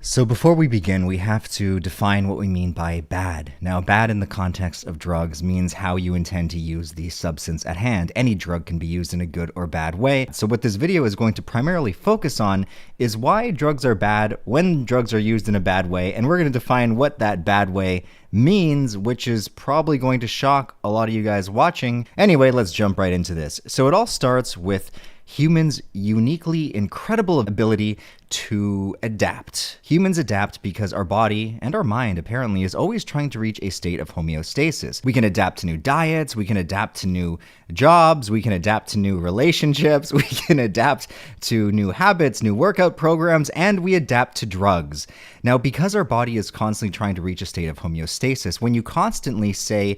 So before we begin, we have to define what we mean by bad. Now, bad in the context of drugs means how you intend to use the substance at hand. Any drug can be used in a good or bad way. So what this video is going to primarily focus on is why drugs are bad, when drugs are used in a bad way, and we're going to define what that bad way means, which is probably going to shock a lot of you guys watching. Anyway, let's jump right into this. So it all starts with humans' uniquely incredible ability to adapt. Humans adapt because our body and our mind apparently is always trying to reach a state of homeostasis. We can adapt to new diets, we can adapt to new jobs, we can adapt to new relationships, we can adapt to new habits, new workout programs, and we adapt to drugs. Now, because our body is constantly trying to reach a state of homeostasis, when you constantly say,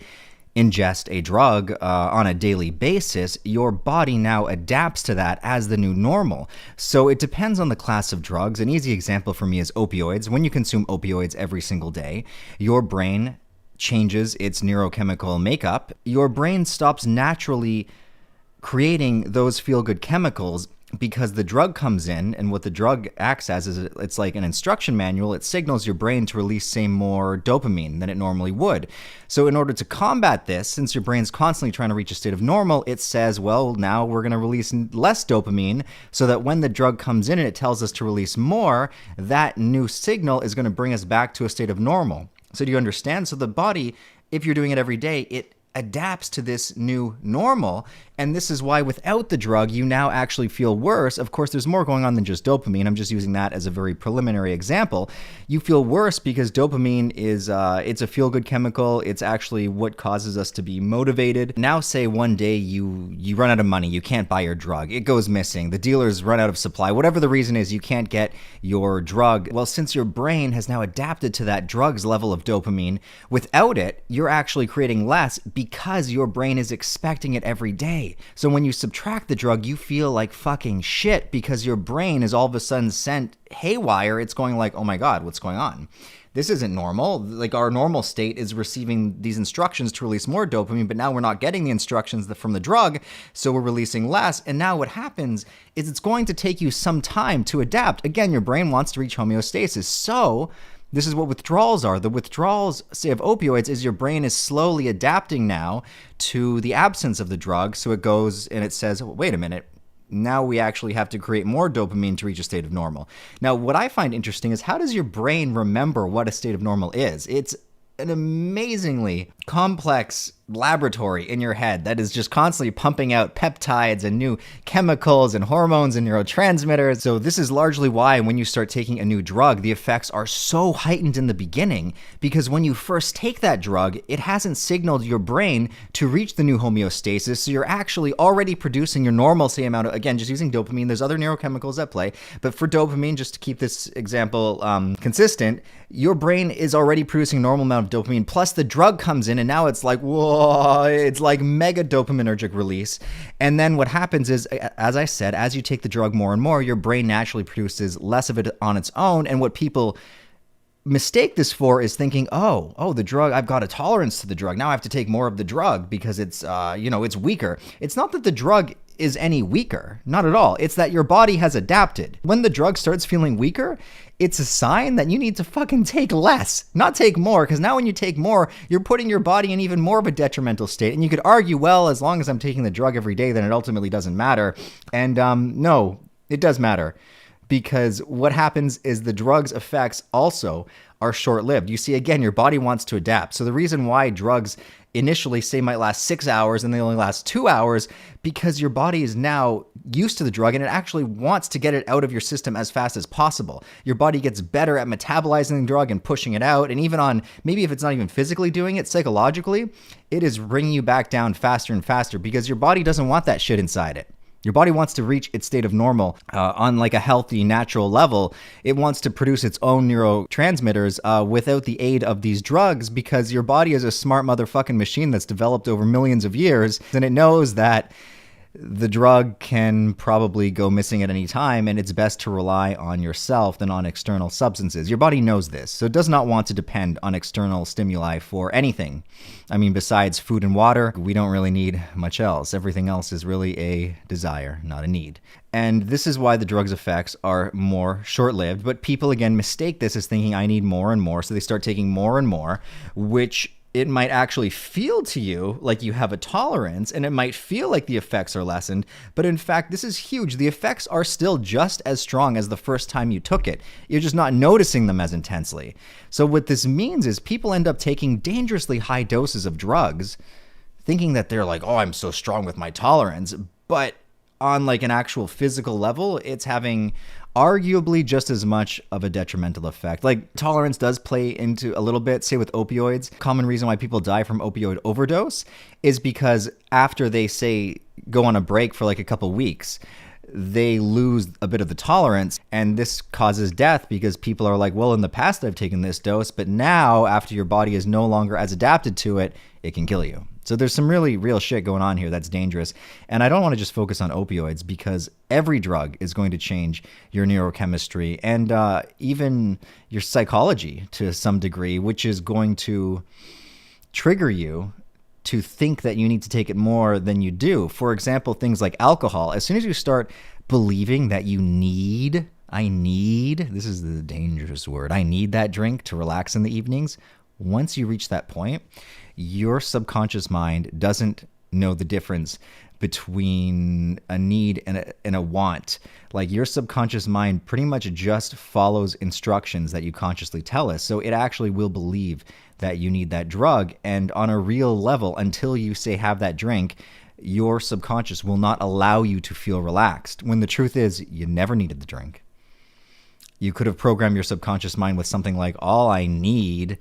ingest a drug on a daily basis, your body now adapts to that as the new normal. So it depends on the class of drugs. An easy example for me is opioids. When you consume opioids every single day, your brain changes its neurochemical makeup. Your brain stops naturally creating those feel-good chemicals because the drug comes in, and what the drug acts as is it's like an instruction manual. It signals your brain to release, say, more dopamine than it normally would. So in order to combat this, since your brain's constantly trying to reach a state of normal, it says, well, now we're going to release less dopamine so that when the drug comes in and it tells us to release more, that new signal is going to bring us back to a state of normal. So do you understand? So the body, if you're doing it every day, it adapts to this new normal, and this is why without the drug you now actually feel worse. Of course, there's more going on than just dopamine. I'm just using that as a very preliminary example. You feel worse because dopamine is it's a feel-good chemical. It's actually what causes us to be motivated. Now say one day you run out of money, you can't buy your drug, it goes missing, the dealers run out of supply, whatever the reason is, you can't get your drug. Well, since your brain has now adapted to that drug's level of dopamine, without it you're actually creating less because your brain is expecting it every day. So when you subtract the drug, you feel like fucking shit because your brain is all of a sudden sent haywire. It's going like, oh my God, what's going on? This isn't normal. Like, our normal state is receiving these instructions to release more dopamine, but now we're not getting the instructions from the drug, so we're releasing less. And now what happens is it's going to take you some time to adapt. Again, your brain wants to reach homeostasis. So this is what withdrawals are. The withdrawals, say, of opioids is your brain is slowly adapting now to the absence of the drug. So it goes and it says, wait a minute, now we actually have to create more dopamine to reach a state of normal. Now, what I find interesting is, how does your brain remember what a state of normal is? It's an amazingly complex laboratory in your head that is just constantly pumping out peptides and new chemicals and hormones and neurotransmitters. So this is largely why when you start taking a new drug, the effects are so heightened in the beginning, because when you first take that drug, it hasn't signaled your brain to reach the new homeostasis. So you're actually already producing your normal, say, amount of, again, just using dopamine. There's other neurochemicals at play, but for dopamine, just to keep this example consistent, your brain is already producing a normal amount of dopamine, plus the drug comes in, and now it's like, whoa, it's like mega dopaminergic release. And then what happens is, as I said, as you take the drug more and more, your brain naturally produces less of it on its own. And what people mistake this for is thinking, oh, the drug, I've got a tolerance to the drug, now I have to take more of the drug because it's, it's weaker. It's not that the drug is any weaker, not at all. It's that your body has adapted. When the drug starts feeling weaker, it's a sign that you need to fucking take less, not take more, because now when you take more, you're putting your body in even more of a detrimental state. And you could argue, well, as long as I'm taking the drug every day, then it ultimately doesn't matter. And no, it does matter. Because what happens is the drug's effects also are short-lived. You see, again, your body wants to adapt. So the reason why drugs initially, say, might last 6 hours and they only last 2 hours, because your body is now used to the drug and it actually wants to get it out of your system as fast as possible. Your body gets better at metabolizing the drug and pushing it out. And even on, maybe if it's not even physically doing it, psychologically, it is bringing you back down faster and faster because your body doesn't want that shit inside it. Your body wants to reach its state of normal on like a healthy, natural level. It wants to produce its own neurotransmitters without the aid of these drugs, because your body is a smart motherfucking machine that's developed over millions of years, and it knows that the drug can probably go missing at any time, and it's best to rely on yourself than on external substances. Your body knows this, so it does not want to depend on external stimuli for anything. I mean, besides food and water, we don't really need much else. Everything else is really a desire, not a need. And this is why the drug's effects are more short-lived, but people, again, mistake this as thinking I need more and more, so they start taking more and more, which it might actually feel to you like you have a tolerance, and it might feel like the effects are lessened, but in fact, this is huge. The effects are still just as strong as the first time you took it. You're just not noticing them as intensely. So what this means is people end up taking dangerously high doses of drugs, thinking that they're like, oh, I'm so strong with my tolerance, but on like an actual physical level, it's having arguably just as much of a detrimental effect. Like, tolerance does play into a little bit, say with opioids. Common reason why people die from opioid overdose is because after they, say, go on a break for like a couple weeks, they lose a bit of the tolerance, and this causes death because people are like, well, in the past I've taken this dose, but now after your body is no longer as adapted to it, it can kill you. So there's some really real shit going on here that's dangerous. And I don't want to just focus on opioids because every drug is going to change your neurochemistry and even your psychology to some degree, which is going to trigger you to think that you need to take it more than you do. For example, things like alcohol. As soon as you start believing that you need, this is the dangerous word, I need that drink to relax in the evenings. Once you reach that point, your subconscious mind doesn't know the difference between a need and a want. Like, your subconscious mind pretty much just follows instructions that you consciously tell us. So it actually will believe that you need that drug. And on a real level, until you say have that drink, your subconscious will not allow you to feel relaxed. When the truth is, you never needed the drink. You could have programmed your subconscious mind with something like, all I need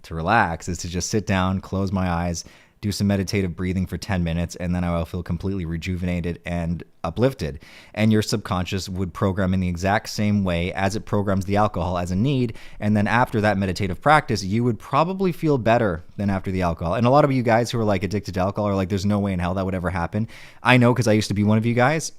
to relax is to just sit down, close my eyes, do some meditative breathing for 10 minutes, and then I will feel completely rejuvenated and uplifted. And your subconscious would program in the exact same way as it programs the alcohol as a need. And then after that meditative practice, you would probably feel better than after the alcohol. And a lot of you guys who are like addicted to alcohol are like, there's no way in hell that would ever happen. I know, because I used to be one of you guys.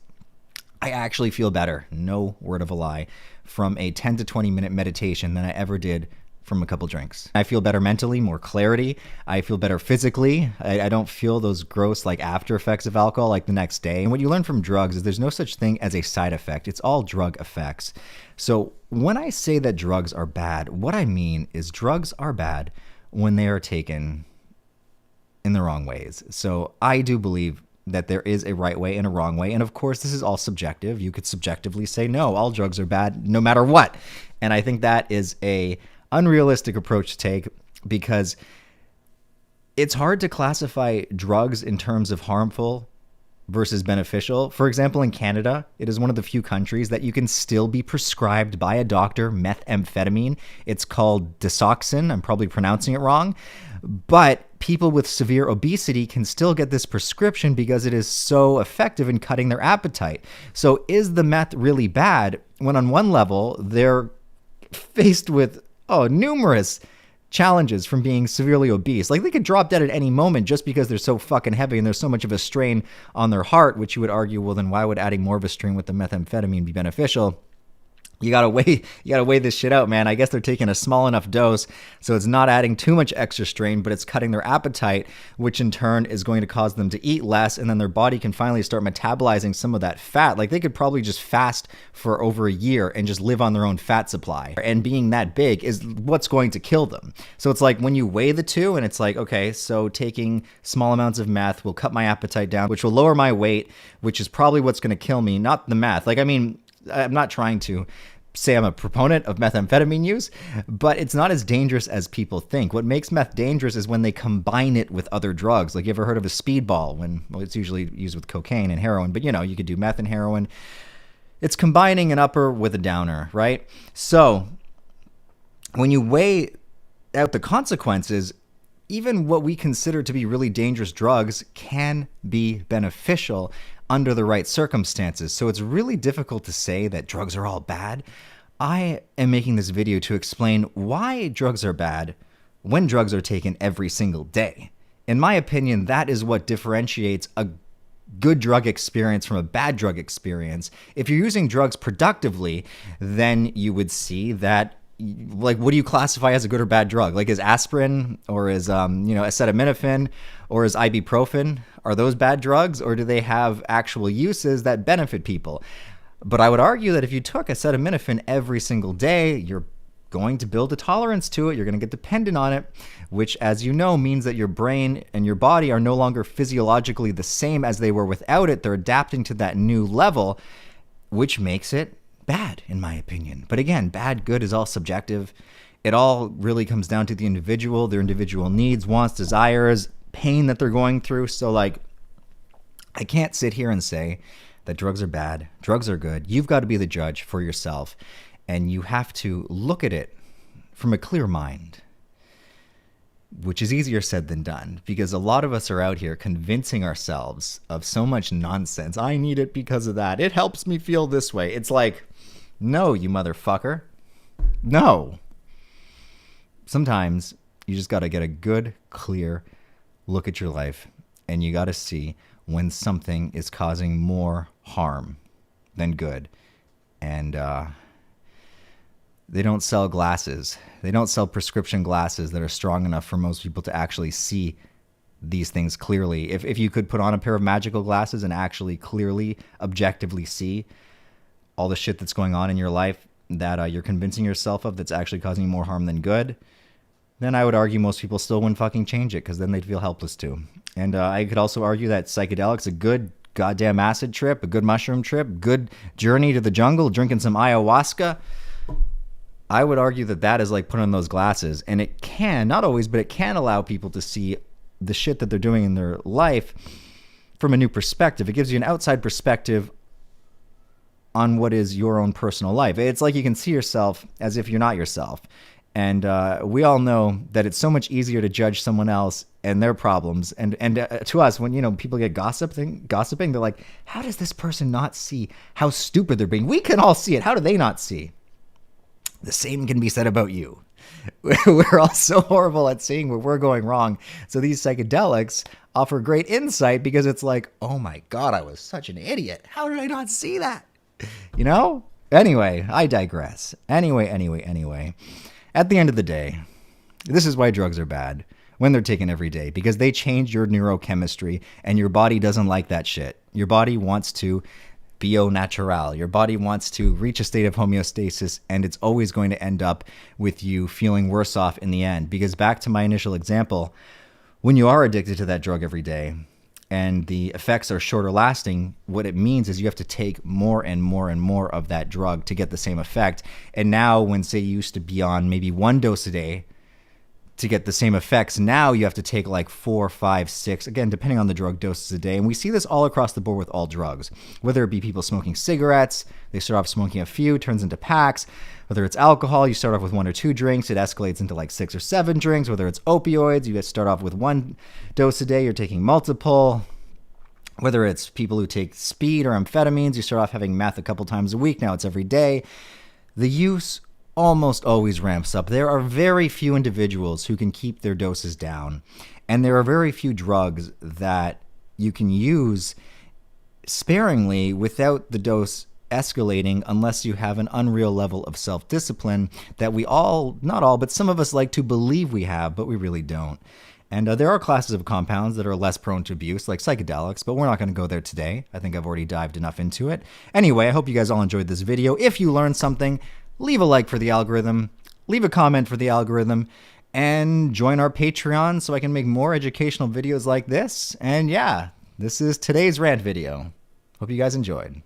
I actually feel better, no word of a lie, from a 10 to 20 minute meditation than I ever did from a couple drinks. I feel better mentally, more clarity. I feel better physically. I don't feel those gross like after effects of alcohol like the next day. And what you learn from drugs is there's no such thing as a side effect. It's all drug effects. So when I say that drugs are bad, what I mean is drugs are bad when they are taken in the wrong ways. So I do believe that there is a right way and a wrong way. And of course, this is all subjective. You could subjectively say, no, all drugs are bad no matter what. And I think that is a unrealistic approach to take, because it's hard to classify drugs in terms of harmful versus beneficial. For example, in Canada, it is one of the few countries that you can still be prescribed by a doctor methamphetamine. It's called disoxin. I'm probably pronouncing it wrong, but people with severe obesity can still get this prescription because it is so effective in cutting their appetite. So is the meth really bad when on one level they're faced with numerous challenges from being severely obese? Like, they could drop dead at any moment just because they're so fucking heavy and there's so much of a strain on their heart, which you would argue, well, then why would adding more of a strain with the methamphetamine be beneficial? You gotta weigh this shit out, man. I guess they're taking a small enough dose so it's not adding too much extra strain, but it's cutting their appetite, which in turn is going to cause them to eat less, and then their body can finally start metabolizing some of that fat. Like, they could probably just fast for over a year and just live on their own fat supply. And being that big is what's going to kill them. So it's like when you weigh the two, and it's like, okay, so taking small amounts of meth will cut my appetite down, which will lower my weight, which is probably what's going to kill me, not the meth. Like, I mean, I'm not trying to say I'm a proponent of methamphetamine use, but it's not as dangerous as people think. What makes meth dangerous is when they combine it with other drugs. Like, you ever heard of a speedball? Well, it's usually used with cocaine and heroin, but you could do meth and heroin. It's combining an upper with a downer, right? So when you weigh out the consequences, even what we consider to be really dangerous drugs can be beneficial under the right circumstances. So it's really difficult to say that drugs are all bad. I am making this video to explain why drugs are bad when drugs are taken every single day. In my opinion, that is what differentiates a good drug experience from a bad drug experience. If you're using drugs productively, then you would see that, like, what do you classify as a good or bad drug? Like, is aspirin or is acetaminophen or is ibuprofen, are those bad drugs, or do they have actual uses that benefit people? But I would argue that if you took acetaminophen every single day, you're going to build a tolerance to it. You're going to get dependent on it, which, as you know, means that your brain and your body are no longer physiologically the same as they were without it. They're adapting to that new level, which makes it bad, in my opinion. But again, bad, good is all subjective. It all really comes down to the individual, their individual needs, wants, desires, pain that they're going through. So, like, I can't sit here and say that drugs are bad, drugs are good. You've got to be the judge for yourself, and you have to look at it from a clear mind, which is easier said than done, because a lot of us are out here convincing ourselves of so much nonsense. I need it because of that. It helps me feel this way. It's like, no, you motherfucker. No. Sometimes you just got to get a good, clear look at your life, and you got to see when something is causing more harm than good. And they don't sell glasses. They don't sell prescription glasses that are strong enough for most people to actually see these things clearly. If you could put on a pair of magical glasses and actually clearly, objectively see all the shit that's going on in your life that you're convincing yourself of that's actually causing you more harm than good, then I would argue most people still wouldn't fucking change it, because then they'd feel helpless too. And I could also argue that psychedelics, a good goddamn acid trip, a good mushroom trip, good journey to the jungle, drinking some ayahuasca, I would argue that that is like putting on those glasses. And it can, not always, but it can allow people to see the shit that they're doing in their life from a new perspective. It gives you an outside perspective on what is your own personal life. It's like you can see yourself as if you're not yourself. And we all know that it's so much easier to judge someone else and their problems. And to us, when people get gossiping, they're like, how does this person not see how stupid they're being? We can all see it. How do they not see? The same can be said about you. We're all so horrible at seeing where we're going wrong. So these psychedelics offer great insight, because it's like, oh my God, I was such an idiot. How did I not see that? Anyway, I digress. Anyway. At the end of the day, this is why drugs are bad when they're taken every day, because they change your neurochemistry, and your body doesn't like that shit. Your body wants to be au natural. Your body wants to reach a state of homeostasis, and it's always going to end up with you feeling worse off in the end. Because back to my initial example, when you are addicted to that drug every day and the effects are shorter lasting, what it means is you have to take more and more and more of that drug to get the same effect. And now, when, say, you used to be on maybe 1 dose a day to get the same effects, now you have to take like 4, 5, 6, again, depending on the drug, doses a day. And we see this all across the board with all drugs, whether it be people smoking cigarettes, they start off smoking a few, turns into packs. Whether it's alcohol, you start off with 1 or 2 drinks, it escalates into like 6 or 7 drinks. Whether it's opioids, you start off with 1 dose a day, you're taking multiple. Whether it's people who take speed or amphetamines, you start off having meth a couple times a week, now it's every day. The use almost always ramps up. There are very few individuals who can keep their doses down, and there are very few drugs that you can use sparingly without the dose escalating, unless you have an unreal level of self-discipline that we all, not all, but some of us like to believe we have, but we really don't. And there are classes of compounds that are less prone to abuse, like psychedelics, but we're not going to go there today. I think I've already dived enough into it. Anyway, I hope you guys all enjoyed this video. If you learned something, leave a like for the algorithm, leave a comment for the algorithm, and join our Patreon so I can make more educational videos like this. And yeah, this is today's rant video. Hope you guys enjoyed.